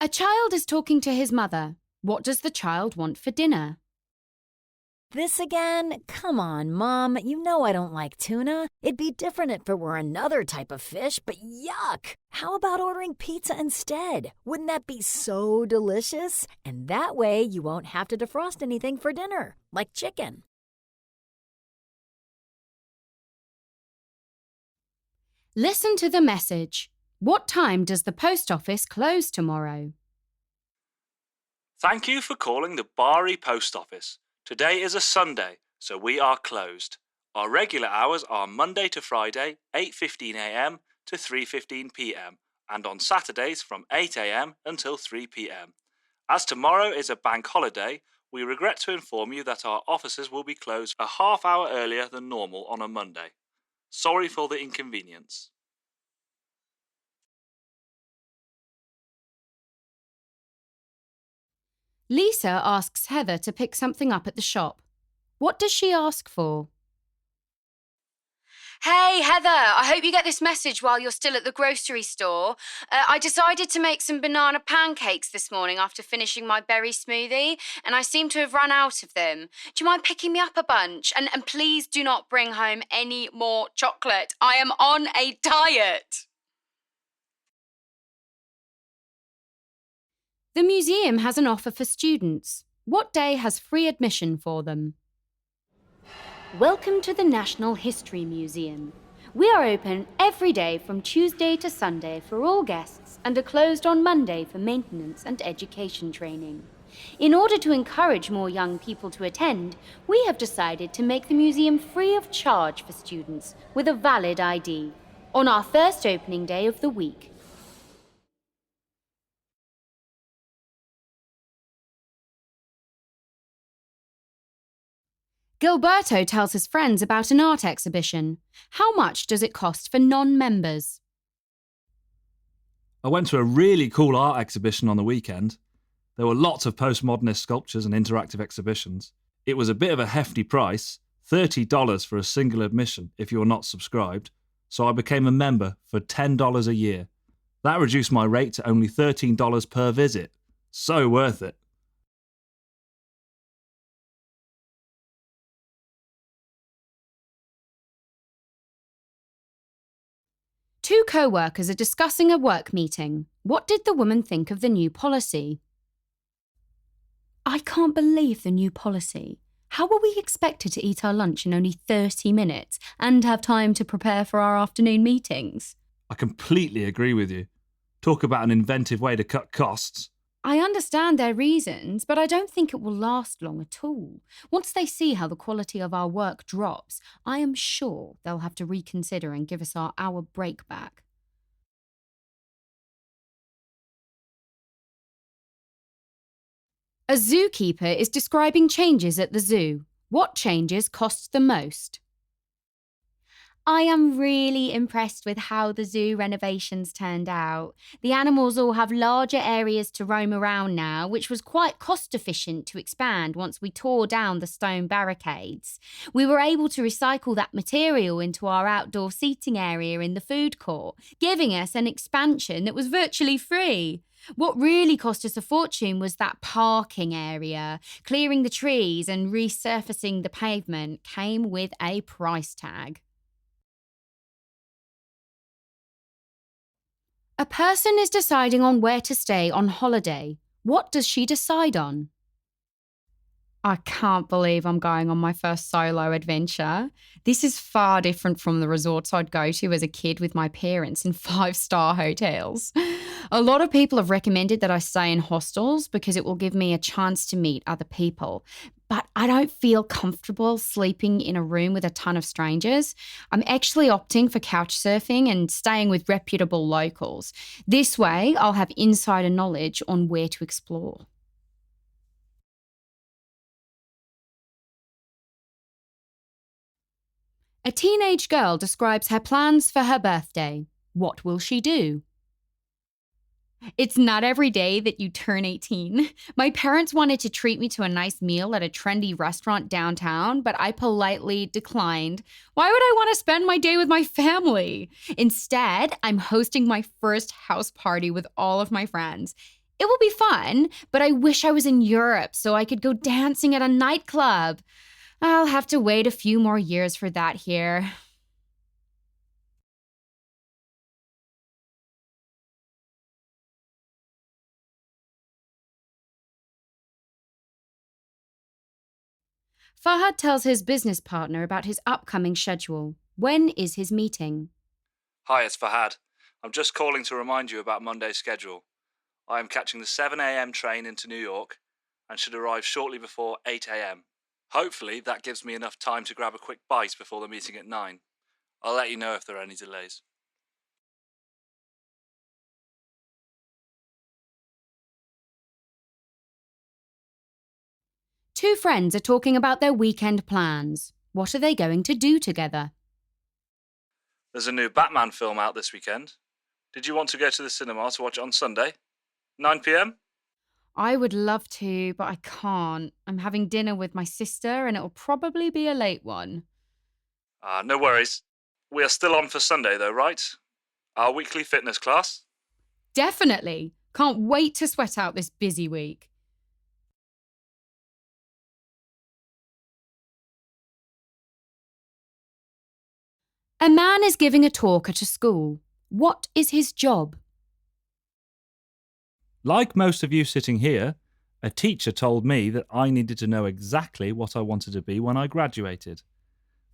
A child is talking to his mother. What does the child want for dinner? This again? Come on, Mom. You know I don't like tuna. It'd be different if it were another type of fish, but yuck! How about ordering pizza instead? Wouldn't that be so delicious? And that way you won't have to defrost anything for dinner, like chicken. Listen to the message. What time does the post office close tomorrow? Thank you for calling the Bari Post Office. Today is a Sunday, so we are closed. Our regular hours are Monday to Friday, 8:15 a.m. to 3:15 p.m, and on Saturdays from 8 a.m. until 3 p.m. As tomorrow is a bank holiday, we regret to inform you that our offices will be closed a half hour earlier than normal on a Monday. Sorry for the inconvenience. Lisa asks Heather to pick something up at the shop. What does she ask for? Hey, Heather, I hope you get this message while you're still at the grocery store. I decided to make some banana pancakes this morning after finishing my berry smoothie, and I seem to have run out of them. Do you mind picking me up a bunch? And please do not bring home any more chocolate. I am on a diet. The museum has an offer for students. What day has free admission for them? Welcome to the National History Museum. We are open every day from Tuesday to Sunday for all guests and are closed on Monday for maintenance and education training. In order to encourage more young people to attend, we have decided to make the museum free of charge for students with a valid ID on our first opening day of the week. Gilberto tells his friends about an art exhibition. How much does it cost for non-members? I went to a really cool art exhibition on the weekend. There were lots of postmodernist sculptures and interactive exhibitions. It was a bit of a hefty price, $30 for a single admission if you're not subscribed, so I became a member for $10 a year. That reduced my rate to only $13 per visit. So worth it. Two co-workers are discussing a work meeting. What did the woman think of the new policy? I can't believe the new policy. How are we expected to eat our lunch in only 30 minutes and have time to prepare for our afternoon meetings? I completely agree with you. Talk about an inventive way to cut costs. I understand their reasons, but I don't think it will last long at all. Once they see how the quality of our work drops, I am sure they'll have to reconsider and give us our hour break back. A zookeeper is describing changes at the zoo. What changes cost the most? I am really impressed with how the zoo renovations turned out. The animals all have larger areas to roam around now, which was quite cost efficient to expand once we tore down the stone barricades. We were able to recycle that material into our outdoor seating area in the food court, giving us an expansion that was virtually free. What really cost us a fortune was that parking area. Clearing the trees and resurfacing the pavement came with a price tag. A person is deciding on where to stay on holiday. What does she decide on? I can't believe I'm going on my first solo adventure. This is far different from the resorts I'd go to as a kid with my parents in 5-star hotels. A lot of people have recommended that I stay in hostels because it will give me a chance to meet other people. But I don't feel comfortable sleeping in a room with a ton of strangers. I'm actually opting for couch surfing and staying with reputable locals. This way, I'll have insider knowledge on where to explore. A teenage girl describes her plans for her birthday. What will she do? It's not every day that you turn 18. My parents wanted to treat me to a nice meal at a trendy restaurant downtown, but I politely declined. Why would I want to spend my day with my family? Instead, I'm hosting my first house party with all of my friends. It will be fun, but I wish I was in Europe so I could go dancing at a nightclub. I'll have to wait a few more years for that here. Fahad tells his business partner about his upcoming schedule. When is his meeting? Hi, it's Fahad. I'm just calling to remind you about Monday's schedule. I am catching the 7 a.m. train into New York and should arrive shortly before 8 a.m. Hopefully, that gives me enough time to grab a quick bite before the meeting at 9. I'll let you know if there are any delays. Two friends are talking about their weekend plans. What are they going to do together? There's a new Batman film out this weekend. Did you want to go to the cinema to watch it on Sunday? 9 p.m? I would love to, but I can't. I'm having dinner with my sister and it'll probably be a late one. No worries. We are still on for Sunday though, right? Our weekly fitness class? Definitely. Can't wait to sweat out this busy week. A man is giving a talk at a school. What is his job? Like most of you sitting here, a teacher told me that I needed to know exactly what I wanted to be when I graduated.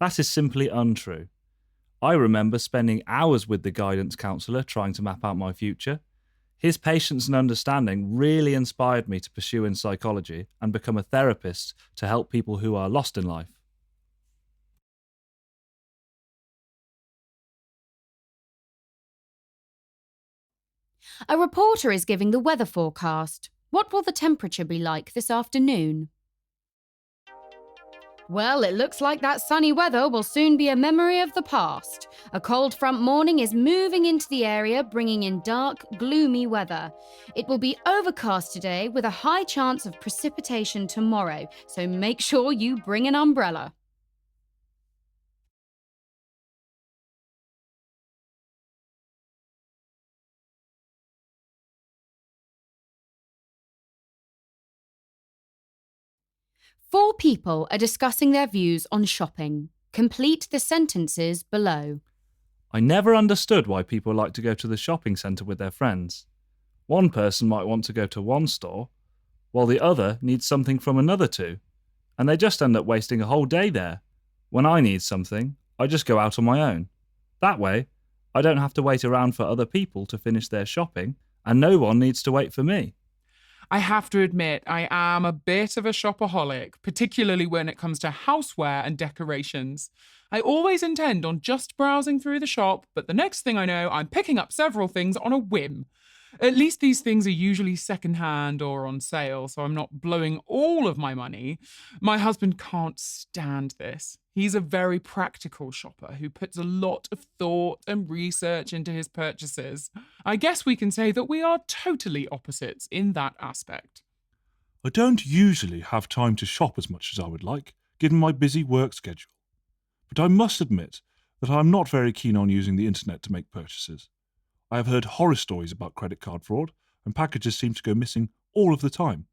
That is simply untrue. I remember spending hours with the guidance counsellor trying to map out my future. His patience and understanding really inspired me to pursue in psychology and become a therapist to help people who are lost in life. A reporter is giving the weather forecast. What will the temperature be like this afternoon? Well, it looks like that sunny weather will soon be a memory of the past. A cold front morning is moving into the area, bringing in dark, gloomy weather. It will be overcast today with a high chance of precipitation tomorrow, so make sure you bring an umbrella. Four people are discussing their views on shopping. Complete the sentences below. I never understood why people like to go to the shopping centre with their friends. One person might want to go to one store, while the other needs something from another two, and they just end up wasting a whole day there. When I need something, I just go out on my own. That way, I don't have to wait around for other people to finish their shopping, and no one needs to wait for me. I have to admit, I am a bit of a shopaholic, particularly when it comes to houseware and decorations. I always intend on just browsing through the shop, but the next thing I know, I'm picking up several things on a whim. At least these things are usually secondhand or on sale, so I'm not blowing all of my money. My husband can't stand this. He's a very practical shopper who puts a lot of thought and research into his purchases. I guess we can say that we are totally opposites in that aspect. I don't usually have time to shop as much as I would like, given my busy work schedule. But I must admit that I am not very keen on using the internet to make purchases. I have heard horror stories about credit card fraud, and packages seem to go missing all of the time.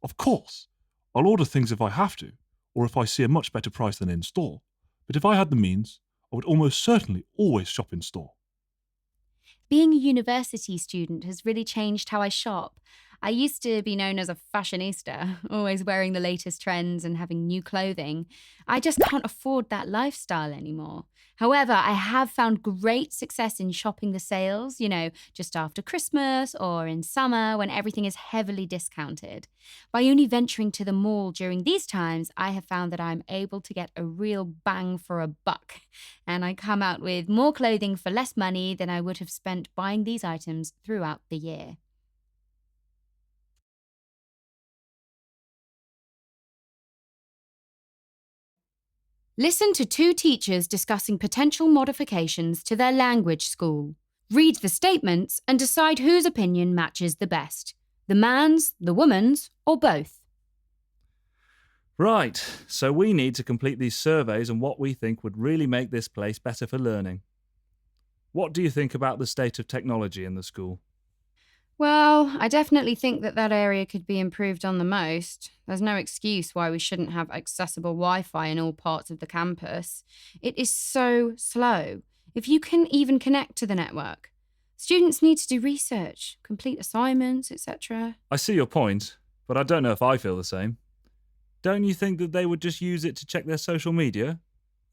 Of course, I'll order things if I have to, or if I see a much better price than in store, but if I had the means, I would almost certainly always shop in store. Being a university student has really changed how I shop. I used to be known as a fashionista, always wearing the latest trends and having new clothing. I just can't afford that lifestyle anymore. However, I have found great success in shopping the sales, just after Christmas or in summer when everything is heavily discounted. By only venturing to the mall during these times, I have found that I'm able to get a real bang for a buck, and I come out with more clothing for less money than I would have spent buying these items throughout the year. Listen to two teachers discussing potential modifications to their language school. Read the statements and decide whose opinion matches the best. The man's, the woman's, or both. Right, so we need to complete these surveys on what we think would really make this place better for learning. What do you think about the state of technology in the school? Well, I definitely think that area could be improved on the most. There's no excuse why we shouldn't have accessible Wi Fi in all parts of the campus. It is so slow, if you can even connect to the network. Students need to do research, complete assignments, etc. I see your point, but I don't know if I feel the same. Don't you think that they would just use it to check their social media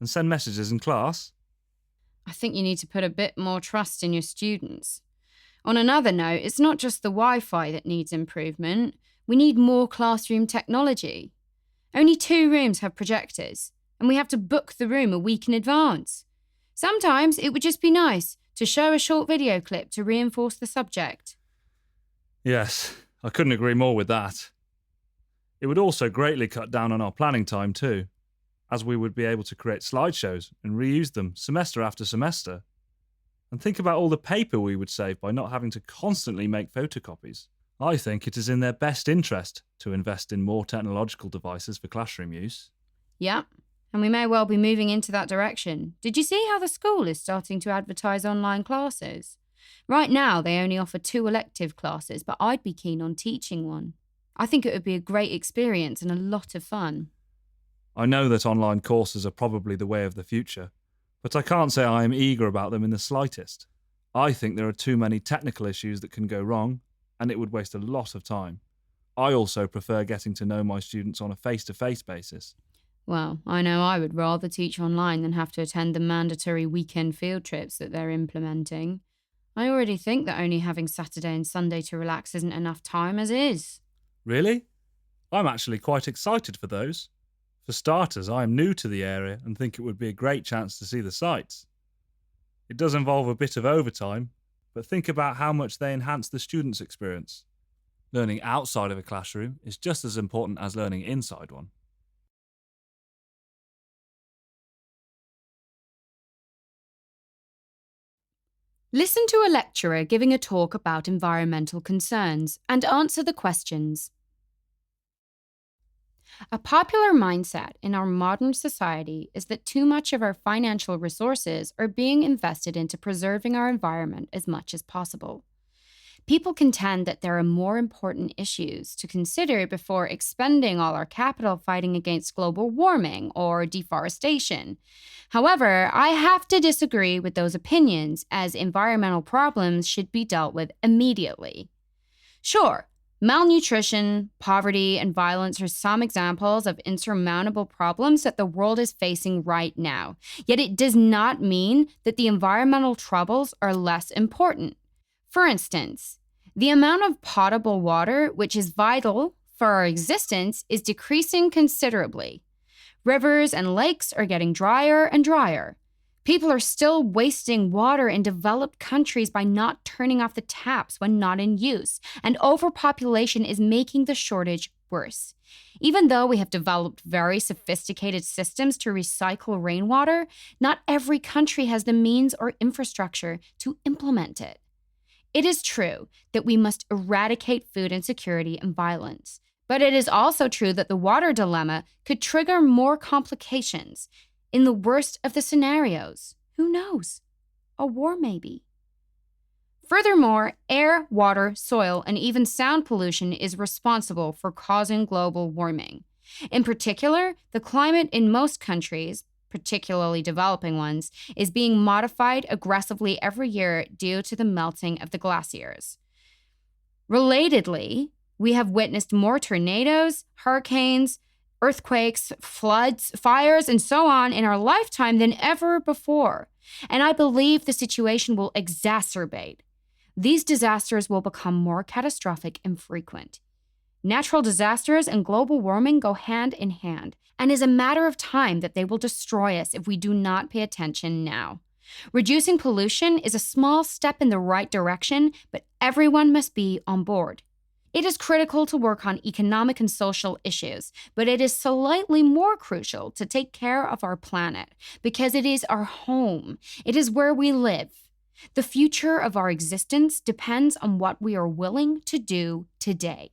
and send messages in class? I think you need to put a bit more trust in your students. On another note, it's not just the Wi Fi that needs improvement. We need more classroom technology. Only 2 rooms have projectors, and we have to book the room a week in advance. Sometimes it would just be nice to show a short video clip to reinforce the subject. Yes, I couldn't agree more with that. It would also greatly cut down on our planning time too, as we would be able to create slideshows and reuse them semester after semester. And think about all the paper we would save by not having to constantly make photocopies. I think it is in their best interest to invest in more technological devices for classroom use. Yep, and we may well be moving into that direction. Did you see how the school is starting to advertise online classes? Right now, they only offer 2 elective classes, but I'd be keen on teaching one. I think it would be a great experience and a lot of fun. I know that online courses are probably the way of the future, but I can't say I am eager about them in the slightest. I think there are too many technical issues that can go wrong, and it would waste a lot of time. I also prefer getting to know my students on a face-to-face basis. Well, I know I would rather teach online than have to attend the mandatory weekend field trips that they're implementing. I already think that only having Saturday and Sunday to relax isn't enough time as is. Really? I'm actually quite excited for those. For starters, I am new to the area and think it would be a great chance to see the sights. It does involve a bit of overtime, but think about how much they enhance the student's experience. Learning outside of a classroom is just as important as learning inside one. Listen to a lecturer giving a talk about environmental concerns and answer the questions. A popular mindset in our modern society is that too much of our financial resources are being invested into preserving our environment as much as possible. People contend that there are more important issues to consider before expending all our capital fighting against global warming or deforestation. However, I have to disagree with those opinions, as environmental problems should be dealt with immediately. Sure, malnutrition, poverty, and violence are some examples of insurmountable problems that the world is facing right now. Yet it does not mean that the environmental troubles are less important. For instance, the amount of potable water, which is vital for our existence, is decreasing considerably. Rivers and lakes are getting drier and drier. People are still wasting water in developed countries by not turning off the taps when not in use, and overpopulation is making the shortage worse. Even though we have developed very sophisticated systems to recycle rainwater, not every country has the means or infrastructure to implement it. It is true that we must eradicate food insecurity and violence, but it is also true that the water dilemma could trigger more complications. In the worst of the scenarios, who knows? A war maybe. Furthermore, air, water, soil, and even sound pollution is responsible for causing global warming. In particular, the climate in most countries, particularly developing ones, is being modified aggressively every year due to the melting of the glaciers. Relatedly, we have witnessed more tornadoes, hurricanes, earthquakes, floods, fires, and so on in our lifetime than ever before. And I believe the situation will exacerbate. These disasters will become more catastrophic and frequent. Natural disasters and global warming go hand in hand, and is a matter of time that they will destroy us if we do not pay attention now. Reducing pollution is a small step in the right direction, but everyone must be on board. It is critical to work on economic and social issues, but it is slightly more crucial to take care of our planet because it is our home. It is where we live. The future of our existence depends on what we are willing to do today.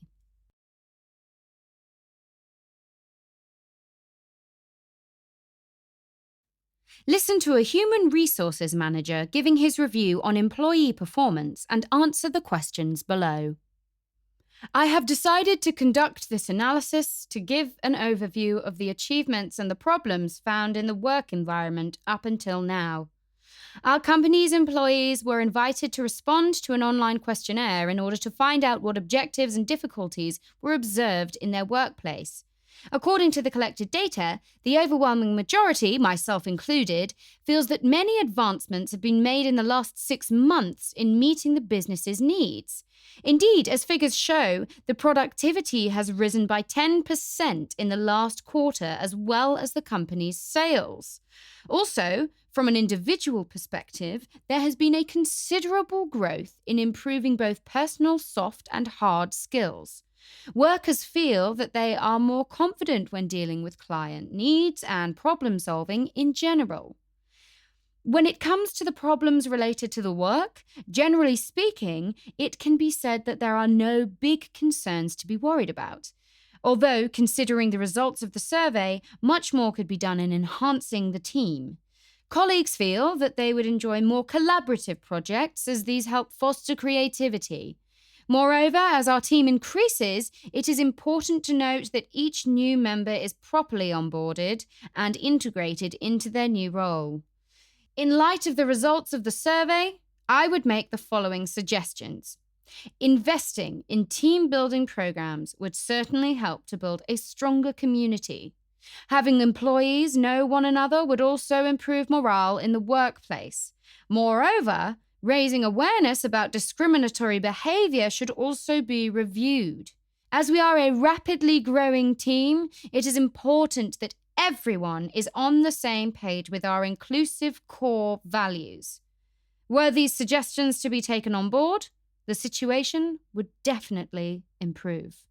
Listen to a human resources manager giving his review on employee performance and answer the questions below. I have decided to conduct this analysis to give an overview of the achievements and the problems found in the work environment up until now. Our company's employees were invited to respond to an online questionnaire in order to find out what objectives and difficulties were observed in their workplace. According to the collected data, the overwhelming majority, myself included, feels that many advancements have been made in the last 6 months in meeting the business's needs. Indeed, as figures show, the productivity has risen by 10% in the last quarter, as well as the company's sales. Also, from an individual perspective, there has been a considerable growth in improving both personal soft and hard skills. Workers feel that they are more confident when dealing with client needs and problem solving in general. When it comes to the problems related to the work, generally speaking, it can be said that there are no big concerns to be worried about. Although, considering the results of the survey, much more could be done in enhancing the team. Colleagues feel that they would enjoy more collaborative projects as these help foster creativity. Moreover, as our team increases, it is important to note that each new member is properly onboarded and integrated into their new role. In light of the results of the survey, I would make the following suggestions. Investing in team-building programs would certainly help to build a stronger community. Having employees know one another would also improve morale in the workplace. Moreover, raising awareness about discriminatory behavior should also be reviewed. As we are a rapidly growing team, it is important that everyone is on the same page with our inclusive core values. Were these suggestions to be taken on board, the situation would definitely improve.